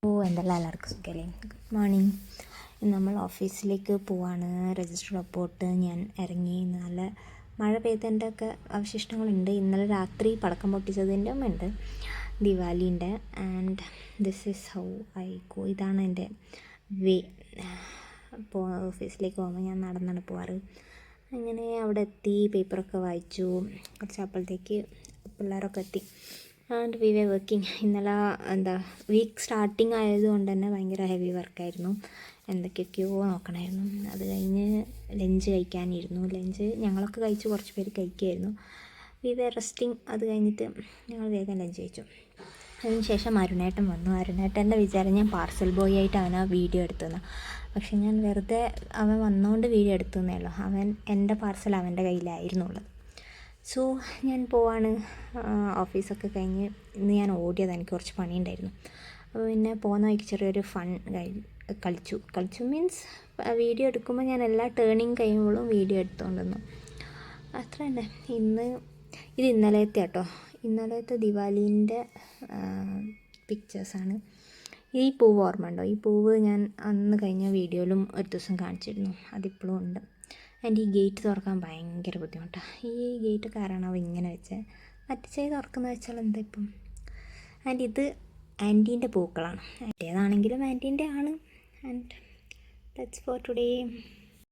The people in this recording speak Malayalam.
എന്തെല്ലാം എല്ലാവർക്കും സുഖമല്ലേ? Good morning. നമ്മൾ ഓഫീസിലേക്ക് പോവാണ്. രജിസ്റ്റർ റിപ്പോർട്ട് ഞാൻ ഇറങ്ങി. നല്ല മഴ പെയ്തതിൻ്റെ ഒക്കെ അവശിഷ്ടങ്ങളുണ്ട്. ഇന്നലെ രാത്രി പടക്കം പൊട്ടിച്ചതിൻ്റെ ഉണ്ട്, ദിവാലിൻ്റെ. And this is how I go. ഇതാണ് എൻ്റെ വേ. ഓഫീസിലേക്ക് പോകുമ്പോൾ ഞാൻ നടന്നാണ് പോവാറ്. അങ്ങനെ അവിടെ എത്തി, പേപ്പറൊക്കെ വായിച്ചു. കുറച്ച് അപ്പോഴത്തേക്ക് പിള്ളേരൊക്കെ എത്തി. And we way working. ഇന്നലെ വീക്ക് സ്റ്റാർട്ടിങ് ആയതുകൊണ്ട് തന്നെ ഭയങ്കര ഹെവി വർക്കായിരുന്നു. എന്തൊക്കെയൊക്കെയോ നോക്കണമായിരുന്നു. അത് കഴിഞ്ഞ് ലഞ്ച് കഴിക്കാനിരുന്നു. ലഞ്ച് ഞങ്ങളൊക്കെ കഴിച്ച് കുറച്ച് പേര് കഴിക്കുമായിരുന്നു. വി വേ റെസ്റ്റിംഗ്. അത് കഴിഞ്ഞിട്ട് ഞങ്ങൾ വേഗം ലഞ്ച് കഴിച്ചു. അതിന് ശേഷം അരുണേട്ടൻ വന്നു. അരുണേട്ടൻ്റെ വിചാരം ഞാൻ പാർസൽ ബോയ് ആയിട്ട് അവനാ വീഡിയോ എടുത്തുനിന്ന്. പക്ഷെ ഞാൻ വെറുതെ അവൻ വന്നുകൊണ്ട് വീഡിയോ എടുത്തുന്നേ ഉള്ളൂ. എൻ്റെ പാർസൽ അവൻ്റെ കയ്യിലായിരുന്നുള്ളത്. സോ ഞാൻ പോവാണ്. ഓഫീസൊക്കെ കഴിഞ്ഞ് ഇന്ന് ഞാൻ ഓടിയത്, എനിക്ക് കുറച്ച് പണിയുണ്ടായിരുന്നു. അപ്പോൾ പിന്നെ പോകുന്ന വഴിക്ക് ചെറിയൊരു ഫൺ കളിച്ചു മീൻസ് വീഡിയോ എടുക്കുമ്പോൾ ഞാൻ എല്ലാ ടേണിങ് കഴിയുമ്പോഴും വീഡിയോ എടുത്തുകൊണ്ടിരുന്നു. അത്ര തന്നെ. ഇത് ഇന്നലത്തെ കേട്ടോ, ഇന്നലത്തെ ദിവാലീൻ്റെ പിക്ചേഴ്സാണ്. ഈ പൂവ് ഓർമ്മ ഉണ്ടോ? ഈ പൂവ് ഞാൻ അന്ന് കഴിഞ്ഞ വീഡിയോയിലും ഒരു ദിവസം കാണിച്ചിരുന്നു. അതിപ്പോഴും ഉണ്ട്. ആൻഡ് ഈ ഗേറ്റ് തുറക്കാൻ ഭയങ്കര ബുദ്ധിമുട്ടാണ്. ഈ ഗേറ്റ് കാരണമാവും ഇങ്ങനെ വെച്ചാൽ മറ്റേ തുറക്കുന്നത് വെച്ചാൽ എന്താ ഇപ്പം. ആൻഡ് ഇത് ആൻറ്റീൻ്റെ പൂക്കളാണ്. മറ്റേതാണെങ്കിലും ആൻറ്റീൻ്റെ ആണ്. And that's for today.